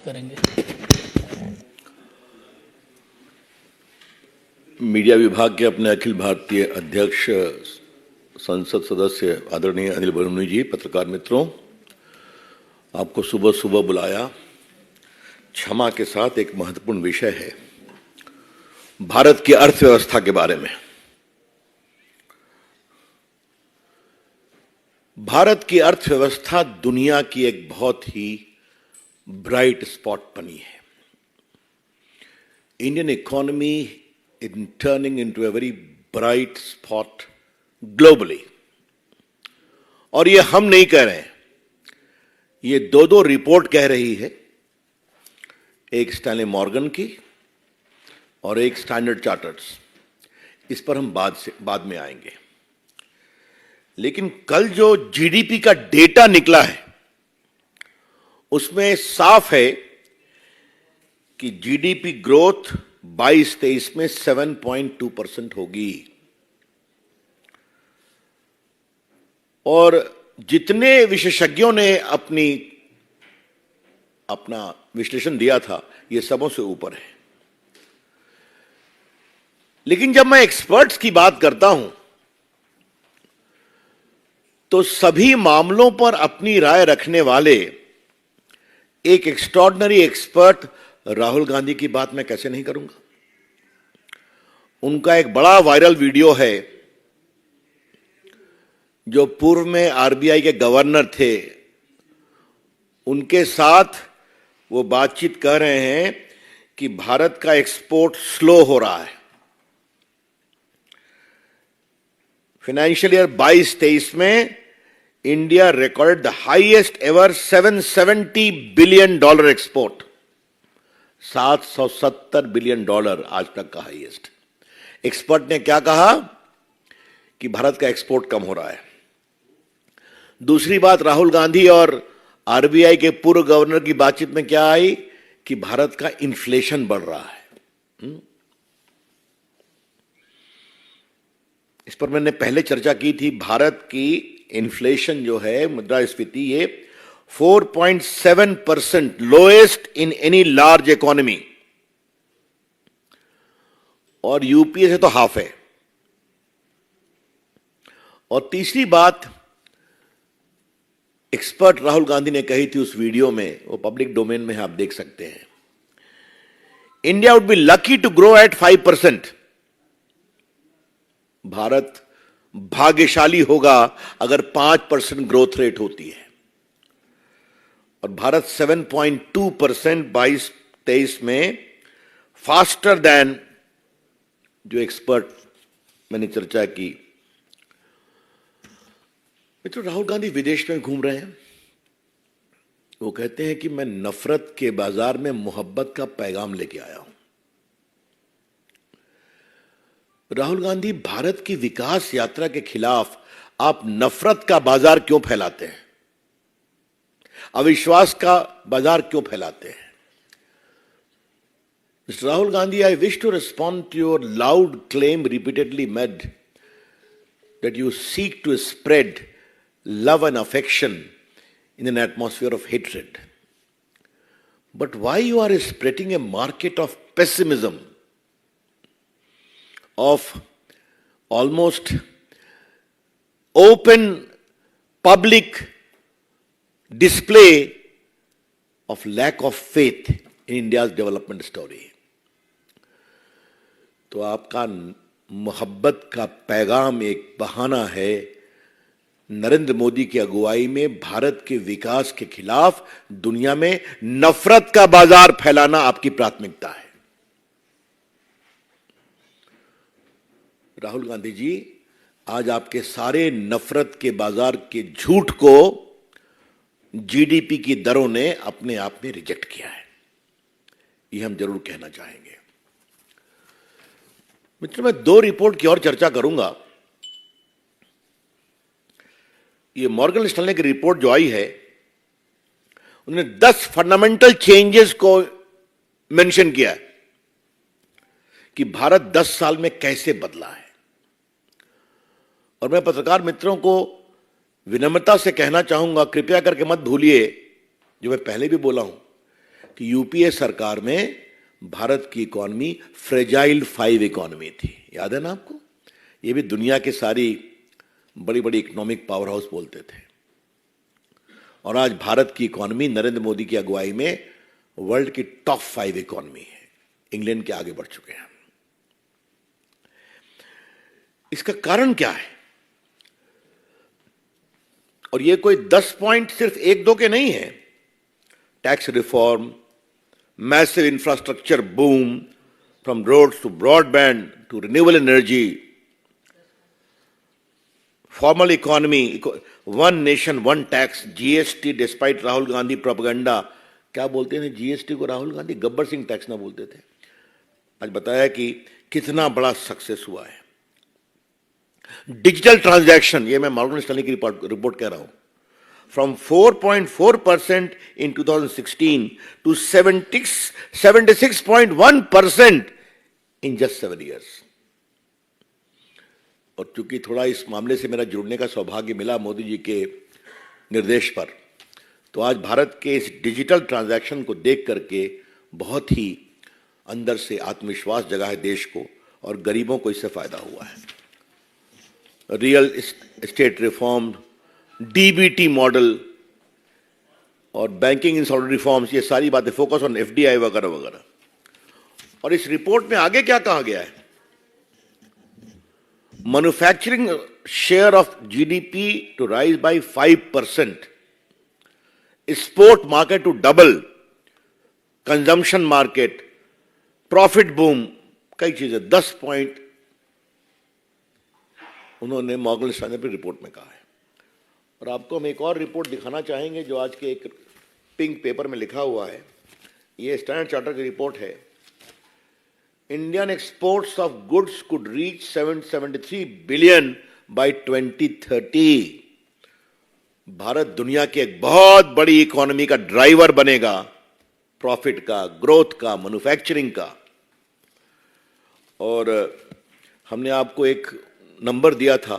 करेंगे। मीडिया विभाग के अपने अखिल भारतीय अध्यक्ष संसद सदस्य आदरणीय अनिल बलूनी जी, पत्रकार मित्रों, आपको सुबह सुबह बुलाया क्षमा के साथ एक महत्वपूर्ण विषय है, भारत की अर्थव्यवस्था के बारे में। भारत की अर्थव्यवस्था दुनिया की एक बहुत ही ब्राइट स्पॉट बनी है। Indian economy is turning into a very bright spot globally। और ये हम नहीं कह रहे हैं, ये दो रिपोर्ट कह रही है, एक स्टैनली मॉर्गन की और एक स्टैंडर्ड चार्टर्स। इस पर हम बाद में आएंगे। लेकिन कल जो जीडीपी का डेटा निकला है उसमें साफ है कि जीडीपी ग्रोथ 22-23 में 7.2% होगी। और जितने विशेषज्ञों ने अपना विश्लेषण दिया था, ये सबों से ऊपर है। लेकिन जब मैं एक्सपर्ट्स की बात करता हूं तो सभी मामलों पर अपनी राय रखने वाले एक एक्स्ट्रॉर्डिनरी एक्सपर्ट राहुल गांधी की बात मैं कैसे नहीं करूंगा। उनका एक बड़ा वायरल वीडियो है, जो पूर्व में आरबीआई के गवर्नर थे, उनके साथ वो बातचीत कर रहे हैं कि भारत का एक्सपोर्ट स्लो हो रहा है। फाइनेंशियल ईयर 22-23 में India recorded the highest ever $770 billion export, $770 billion आज तक का हाईएस्ट। एक्सपर्ट ने क्या कहा कि भारत का एक्सपोर्ट कम हो रहा है। दूसरी बात, राहुल गांधी और आरबीआई के पूर्व गवर्नर की बातचीत में क्या आई कि भारत का इन्फ्लेशन बढ़ रहा है। इस पर मैंने पहले चर्चा की थी। भारत की इन्फ्लेशन जो है, मुद्रास्फीति, ये 4.7%, lowest in any large economy, और यूपीए से तो हाफ है। और तीसरी बात एक्सपर्ट राहुल गांधी ने कही थी उस वीडियो में, वो पब्लिक डोमेन में है, आप देख सकते हैं। India would be lucky to grow at 5%। Bharat भाग्यशाली होगा अगर 5% ग्रोथ रेट होती है। और भारत 7.2% 22-23 में, फास्टर देन जो एक्सपर्ट मैंने चर्चा की। मित्रों, राहुल गांधी विदेश में घूम रहे हैं। वो कहते हैं कि मैं नफरत के बाजार में मोहब्बत का पैगाम लेके आया हूं। राहुल गांधी, भारत की विकास यात्रा के खिलाफ आप नफरत का बाजार क्यों फैलाते हैं? अविश्वास का बाजार क्यों फैलाते हैं? Mr. Rahul Gandhi, I wish to respond to your loud claim repeatedly made that you seek to spread love and affection in an atmosphere of hatred. But why you are spreading a market of pessimism, of almost open public display of lack of faith in India's development story? तो आपका मोहब्बत का पैगाम एक बहाना है नरेंद्र मोदी की अगुवाई में भारत के विकास के खिलाफ दुनिया में नफरत का बाजार फैलाना आपकी प्राथमिकता है। राहुल गांधी जी, आज आपके सारे नफरत के बाजार के झूठ को जीडीपी की दरों ने अपने आप में रिजेक्ट किया है। ये हम जरूर कहना चाहेंगे। मित्रों, मैं 2 रिपोर्ट की और चर्चा करूंगा। ये मॉर्गन स्टैनली की रिपोर्ट जो आई है, उन्होंने 10 फंडामेंटल चेंजेस को मेंशन किया है कि भारत 10 साल में कैसे बदला है। और मैं पत्रकार मित्रों को विनम्रता से कहना चाहूंगा, कृपया करके मत भूलिए जो मैं पहले भी बोला हूं कि यूपीए सरकार में भारत की इकॉनमी फ्रेजाइल 5 इकॉनमी थी। याद है ना आपको? ये भी दुनिया के सारी बड़ी बड़ी इकोनॉमिक पावर हाउस बोलते थे। और आज भारत की इकॉनमी नरेंद्र मोदी की अगुवाई में वर्ल्ड की टॉप 5 इकॉनमी है। इंग्लैंड के आगे बढ़ चुके हैं। इसका कारण क्या है? और ये कोई 10 पॉइंट सिर्फ एक दो के नहीं है। Tax reform, massive infrastructure boom, from roads to broadband to renewable energy, formal economy, one nation one tax, GST despite Rahul Gandhi propaganda. क्या बोलते थे जीएसटी को राहुल गांधी? गब्बर सिंह टैक्स ना बोलते थे। आज बताया कि कितना बड़ा सक्सेस हुआ है। डिजिटल ट्रांजैक्शन, ये मैं मॉर्गन स्टैनली की रिपोर्ट कह रहा हूं, from 4.4% in 2016 to 76.1% in just 7 years। और चूंकि थोड़ा इस मामले से मेरा जुड़ने का सौभाग्य मिला मोदी जी के निर्देश पर, तो आज भारत के इस डिजिटल ट्रांजैक्शन को देख करके बहुत ही अंदर से आत्मविश्वास जगा है देश को, और गरीबों को इससे फायदा हुआ है। Real estate reform, DBT model और बैंकिंग इंस्टीट्यूट रिफॉर्म्स, ये सारी बातें, फोकस ऑन एफडीआई वगैरह वगैरह। और इस रिपोर्ट में आगे क्या कहा गया है? Manufacturing share of GDP to rise by 5%, export market to double, consumption market, profit boom, कई चीजें, 10 पॉइंट उन्होंने मॉर्गन स्टैनली रिपोर्ट में कहा है। और आपको हम एक और रिपोर्ट दिखाना चाहेंगे जो आज के एक पिंक पेपर में लिखा हुआ है। ये स्टैंडर्ड चार्टर की रिपोर्ट है। Indian exports of goods could reach 773 billion bye 2030। Bharat दुनिया की एक बहुत बड़ी इकोनॉमी का ड्राइवर बनेगा, प्रॉफिट का, ग्रोथ का, मैन्युफैक्चरिंग का। और हमने आपको एक नंबर दिया था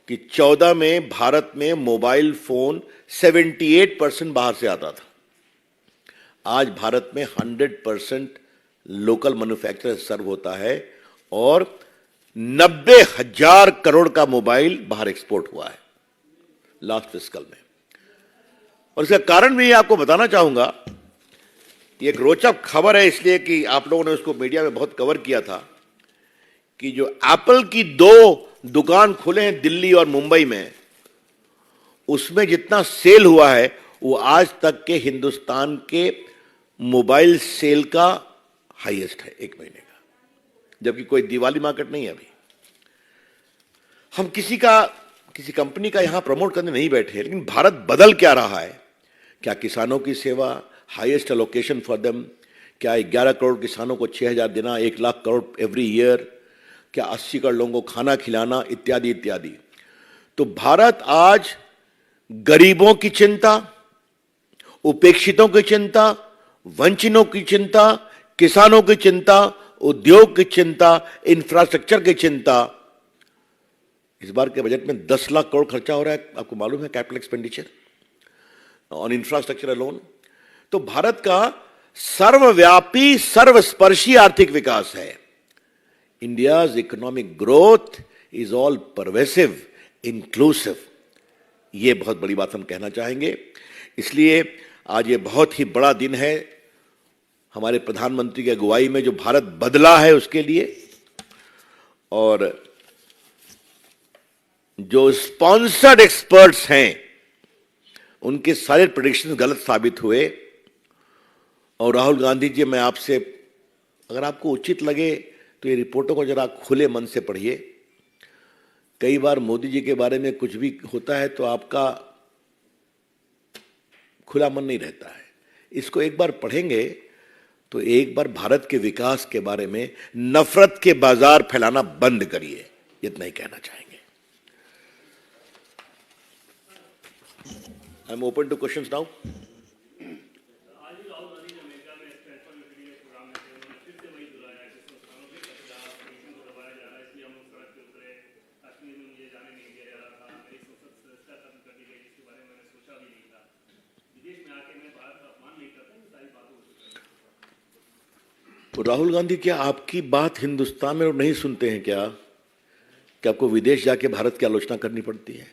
कि 14 में भारत में मोबाइल फोन 78% बाहर से आता था। आज भारत में 100% लोकल मैन्युफैक्चरर सर्व होता है और 90,000 करोड़ का मोबाइल बाहर एक्सपोर्ट हुआ है लास्ट फिस्कल में। और इसका कारण भी आपको बताना चाहूंगा। ये एक रोचक खबर है इसलिए कि आप लोगों ने उसको मीडिया में बहुत कवर किया था कि जो एप्पल की 2 दुकान खुले हैं दिल्ली और मुंबई में, उसमें जितना सेल हुआ है वो आज तक के हिंदुस्तान के मोबाइल सेल का हाईएस्ट है एक महीने का, जबकि कोई दिवाली मार्केट नहीं है अभी। हम किसी कंपनी का यहां प्रमोट करने नहीं बैठे, लेकिन भारत बदल क्या रहा है? क्या किसानों की सेवा, हाईएस्ट एलोकेशन फॉर देम, क्या 11 करोड़ किसानों को 6,000 देना, 1 लाख करोड़ एवरी ईयर, क्या 80 करोड़ लोगों को खाना खिलाना, इत्यादि इत्यादि। तो भारत आज गरीबों की चिंता, उपेक्षितों की चिंता, वंचितों की चिंता, किसानों की चिंता, उद्योग की चिंता, इंफ्रास्ट्रक्चर की चिंता। इस बार के बजट में 10 लाख करोड़ खर्चा हो रहा है, आपको मालूम है, capital expenditure on infrastructure alone. तो भारत का सर्वव्यापी, सर्वस्पर्शी आर्थिक विकास है। India's economic growth is all pervasive, inclusive. ये बहुत बड़ी बात हम कहना चाहेंगे। इसलिए आज ये बहुत ही बड़ा दिन है हमारे प्रधानमंत्री की अगुवाई में, जो भारत बदला है उसके लिए। और जो स्पॉन्सर्ड एक्सपर्ट्स हैं उनके सारे प्रेडिक्शंस गलत साबित हुए। और राहुल गांधी जी, मैं आपसे, अगर आपको उचित लगे तो ये रिपोर्टों को जरा खुले मन से पढ़िए। कई बार मोदी जी के बारे में कुछ भी होता है तो आपका खुला मन नहीं रहता है। इसको एक बार पढ़ेंगे तो एक बार भारत के विकास के बारे में नफरत के बाजार फैलाना बंद करिए, इतना ही कहना चाहेंगे। I am open two questions now. Rahul Gandhi, क्या आपकी बात हिंदुस्तान में लोग नहीं सुनते हैं क्या? कि आपको विदेश जाके भारत की आलोचना करनी पड़ती है?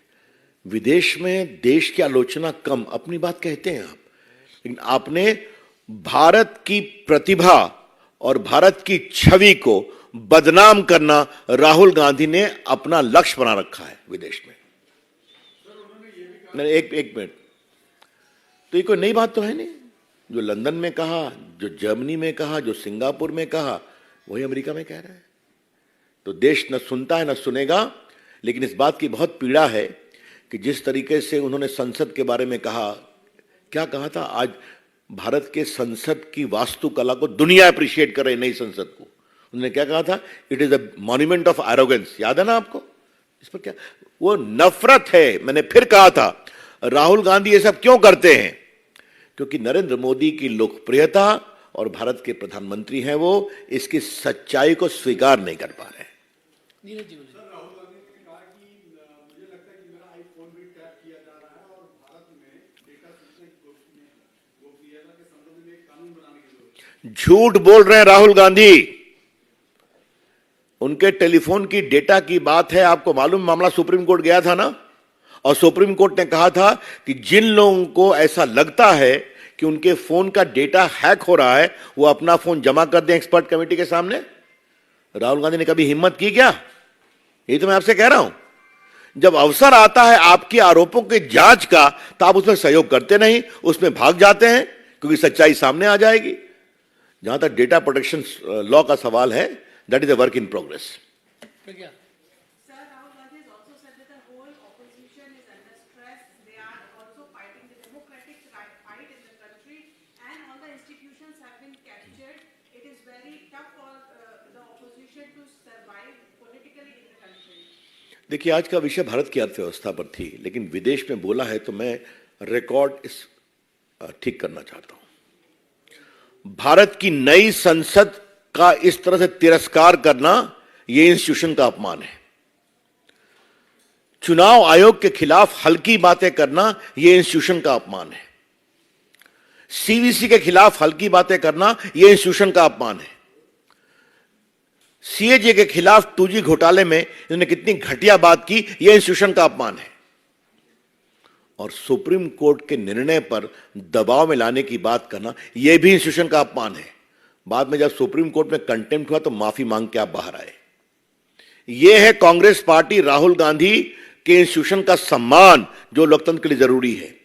विदेश में देश की आलोचना कम, अपनी बात कहते हैं आप, लेकिन आपने भारत की प्रतिभा और भारत की छवि को बदनाम करना राहुल गांधी ने अपना लक्ष्य बना रखा है विदेश में। एक मिनट, तो ये कोई नई बात तो है नहीं। जो लंदन में कहा, जो जर्मनी में कहा, जो सिंगापुर में कहा, वही अमेरिका में कह रहा है। तो देश न सुनता है न सुनेगा। लेकिन इस बात की बहुत पीड़ा है कि जिस तरीके से उन्होंने संसद के बारे में कहा, क्या कहा था, आज भारत के संसद की वास्तुकला को दुनिया अप्रिशिएट कर रही, नई संसद को। उन्होंने क्या कहा था, it is a monument of arrogance. याद है ना आपको? इस पर क्या, वो नफरत है। मैंने फिर कहा था, राहुल गांधी ये सब क्यों करते हैं? क्योंकि नरेंद्र मोदी की लोकप्रियता और भारत के प्रधानमंत्री हैं वो, इसकी सच्चाई को स्वीकार नहीं कर पा रहे हैं। राहुल गांधी ने कहा कि मुझे लगता है कि मेरा आईफोन भी टैप किया जा रहा है और भारत में डेटा गोपनीयता के संबंध में एक कानून बनाने की जरूरत है। झूठ बोल रहे हैं राहुल गांधी। उनके टेलीफोन की डेटा की बात है। आपको मालूम मामला सुप्रीम कोर्ट गया था ना, और सुप्रीम कोर्ट ने कहा था कि जिन लोगों को ऐसा लगता है कि उनके फोन का डेटा हैक हो रहा है, वो अपना फोन जमा कर दें एक्सपर्ट कमेटी के सामने। राहुल गांधी ने कभी हिम्मत की क्या? ये तो मैं आपसे कह रहा हूं। जब अवसर आता है आपके आरोपों की जांच का, तो आप उसमें सहयोग करते नहीं, उसमें भाग जाते हैं, क्योंकि सच्चाई सामने आ जाएगी। जहां तक डेटा प्रोटेक्शन लॉ का सवाल है, that is a work in progress. देखिए, आज का विषय भारत की अर्थव्यवस्था पर थी, लेकिन विदेश में बोला है तो मैं रिकॉर्ड ठीक करना चाहता हूं। भारत की नई संसद का इस तरह से तिरस्कार करना, यह इंस्टीट्यूशन का अपमान है। चुनाव आयोग के खिलाफ हल्की बातें करना, यह इंस्टीट्यूशन का अपमान है। सीवीसी के खिलाफ हल्की बातें करना, यह इंस्टीट्यूशन का अपमान है। सीएजे के खिलाफ 2G घोटाले में इन्होंने कितनी घटिया बात की, यह इंस्टीट्यूशन का अपमान है। और सुप्रीम कोर्ट के निर्णय पर दबाव में लाने की बात करना, यह भी इंस्टीट्यूशन का अपमान है। बाद में जब सुप्रीम कोर्ट में कंटेम्प्ट हुआ तो माफी मांग के आप बाहर आए। यह है कांग्रेस पार्टी, राहुल गांधी के इंस्टीट्यूशन का सम्मान, जो लोकतंत्र के लिए जरूरी है।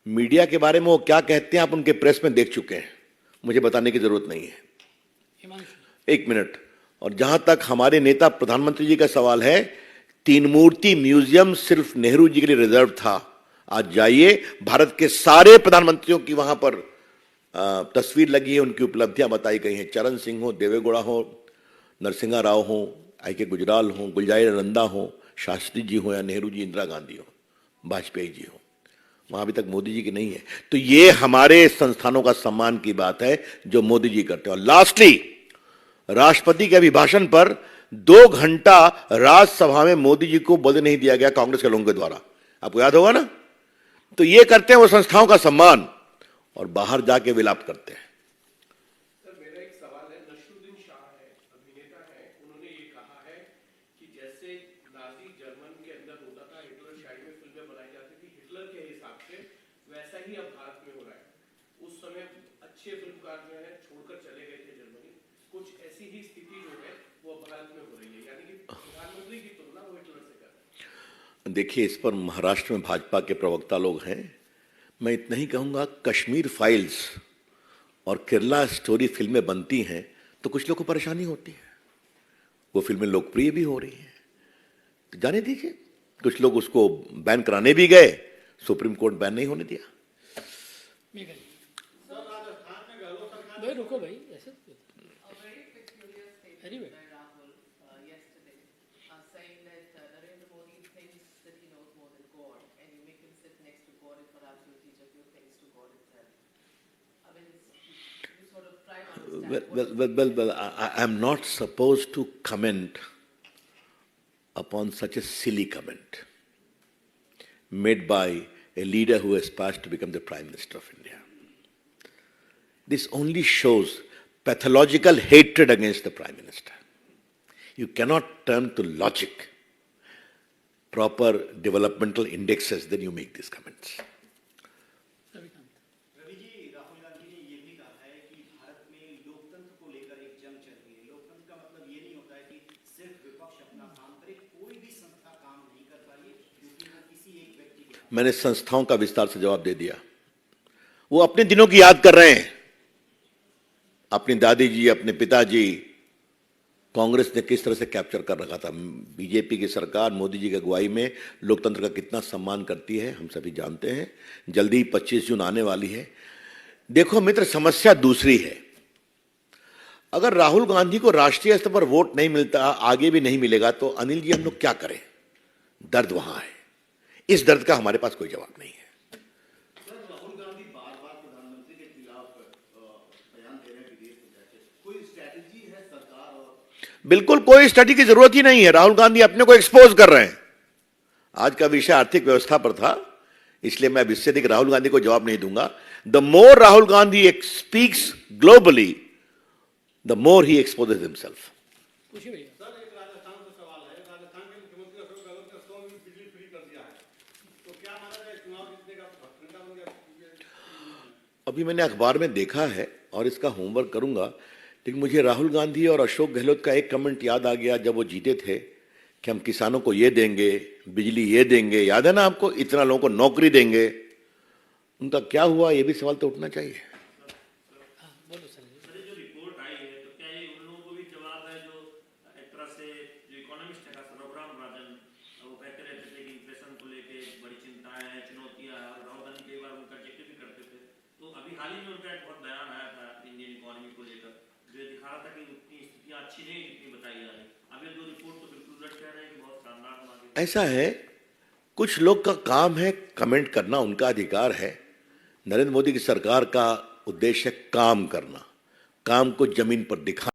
मीडिया के बारे में वो क्या कहते हैं आप उनके प्रेस में देख चुके हैं, मुझे बताने की जरूरत नहीं है। एक मिनट, और जहां तक हमारे नेता प्रधानमंत्री जी का सवाल है, तीन मूर्ति म्यूजियम सिर्फ नेहरू जी के लिए रिजर्व था। आज जाइए, भारत के सारे प्रधानमंत्रियों की वहां पर तस्वीर लगी है, उनकी उपलब्धियां बताई गई हैं। चरण सिंह हो, देवेगौड़ा हो, नरसिंहा राव हो, I.K. गुजराल हो, गुलजारी नंदा हो, शास्त्री जी हो, या नेहरू जी, इंदिरा गांधी हो, वाजपेयी जी हो, वहां अभी तक मोदी जी की नहीं है। तो ये हमारे संस्थानों का सम्मान की बात है जो मोदी जी करते हैं। और लास्टली, राष्ट्रपति के अभिभाषण पर 2 घंटा राज्यसभा में मोदी जी को बोलने नहीं दिया गया कांग्रेस के लोगों के द्वारा, आपको याद होगा ना। तो ये करते हैं वो संस्थाओं का सम्मान, और बाहर जाके विलाप करते हैं। सर, मेरा एक सवाल है, नसरुद्दीन शाह है, अभिनेता है, उन्होंने ये कहा है कि जैसे नाजी जर्मन के अंदर होता था, हिटलर साइड में फिल्में बनाई जाती थी हिटलर के हिसाब से, वैसा ही अब भारत में हो रहा है। उस समय अच्छे फिल्मकार जो है छोड़कर चले गए थे जर्मनी, कुछ ऐसी ही स्थिति जो है वो भारत में हो रही है, यानी कि प्रधानमंत्री की तुलना वो हिटलर से कर रहे हैं। देखिए, इस पर महाराष्ट्र में भाजपा के प्रवक्ता लोग हैं। मैं इतना ही कहूंगा, कश्मीर फाइल्स और केरला स्टोरी फिल्में बनती हैं तो कुछ लोग को परेशानी होती है, वो फिल्में लोकप्रिय भी हो रही हैं, तो जाने दीजिए। कुछ लोग उसको बैन कराने भी गए, सुप्रीम कोर्ट बैन नहीं होने दिया। भाई रुको भाई, ऐसे Well, I am not supposed to comment upon such a silly comment made by a leader who aspires to become the Prime Minister of India. This only shows pathological hatred against the Prime Minister. You cannot turn to logic, proper developmental indexes, then you make these comments. Ravi ji, Rahul Gandhi ने ये भी कहा है कि भारत में लोकतंत्र को लेकर एक जंग चल रही है। लोकतंत्र का मतलब ये नहीं होता है कि सिर्फ विपक्ष अपना काम करे, कोई भी संस्था काम नहीं कर पा रही है क्योंकि वो किसी एक व्यक्ति के। मैंने संस्थाओं का विस्तार से जवाब दे दिया। वो अपने दिनों की याद कर रहे हैं, अपनी दादी जी, अपने पिताजी, कांग्रेस ने किस तरह से कैप्चर कर रखा था। बीजेपी की सरकार मोदी जी की अगुवाई में लोकतंत्र का कितना सम्मान करती है हम सभी जानते हैं। जल्दी ही 25 जून आने वाली है। देखो मित्र, समस्या दूसरी है। अगर राहुल गांधी को राष्ट्रीय स्तर पर वोट नहीं मिलता, आगे भी नहीं मिलेगा, तो अनिल जी हम लोग क्या करें? दर्द वहां है। इस दर्द का हमारे पास कोई जवाब नहीं है। सर, राहुल गांधी बार-बार प्रधानमंत्री के खिलाफ बयान दे रहे हैं विदेश में जाके। कोई स्ट्रैटेजी है सरकार और बिल्कुल कोई स्टडी की जरूरत ही नहीं है। राहुल गांधी अपने को एक्सपोज कर रहे हैं। आज का विषय आर्थिक व्यवस्था पर था, इसलिए मैं अब इससे अधिक राहुल गांधी को जवाब नहीं दूंगा। The more Rahul Gandhi speaks globally, the more he exposes himself. पूछिए भैया। सर, एक राजस्थान का सवाल है। राजस्थान के मुख्यमंत्री अशोक गहलोत ने 100 यूनिट बिजली फ्री कर दिया है, तो क्या माना जाए चुनाव जीतने का ठंडा बन गया? अभी मैंने अखबार में देखा है और इसका होमवर्क करूंगा, लेकिन मुझे राहुल गांधी और अशोक गहलोत का एक कमेंट याद आ गया जब वो जीते थे कि हम किसानों को ये देंगे, बिजली ये देंगे, याद है ना आपको? इतना लोगों को नौकरी देंगे। उनका क्या हुआ, ये भी सवाल तो उठना चाहिए। हाँ बोलो सर। सर, जो रिपोर्ट आई है तो क्या ये उन लोगों को भी जवाब है जो एक तरह से जो इकोनॉमिस्ट है सर रघुराम राजन, वो कहते रहते थे कि इन्फ्लेशन को लेके बड़ी चिंताएं हैं, चुनौतियां हैं, और राहुल गांधी कई बार उनका जिक्र भी करते थे। तो अभी हाल ही में उनका एक बहुत बयान आया था इंडियन इकोनॉमी को लेकर, जो ये दिखा रहा था कि उतनी स्थितियां अच्छी नहीं जितनी बताई जा रही। अब ये दो रिपोर्ट तो बिल्कुल उलट कह रहे हैं कि बहुत शानदार मांगे। ऐसा है, कुछ लोग का काम है कमेंट करना, उनका अधिकार है। नरेंद्र मोदी की सरकार का उद्देश्य है काम करना, काम को जमीन पर दिखाना।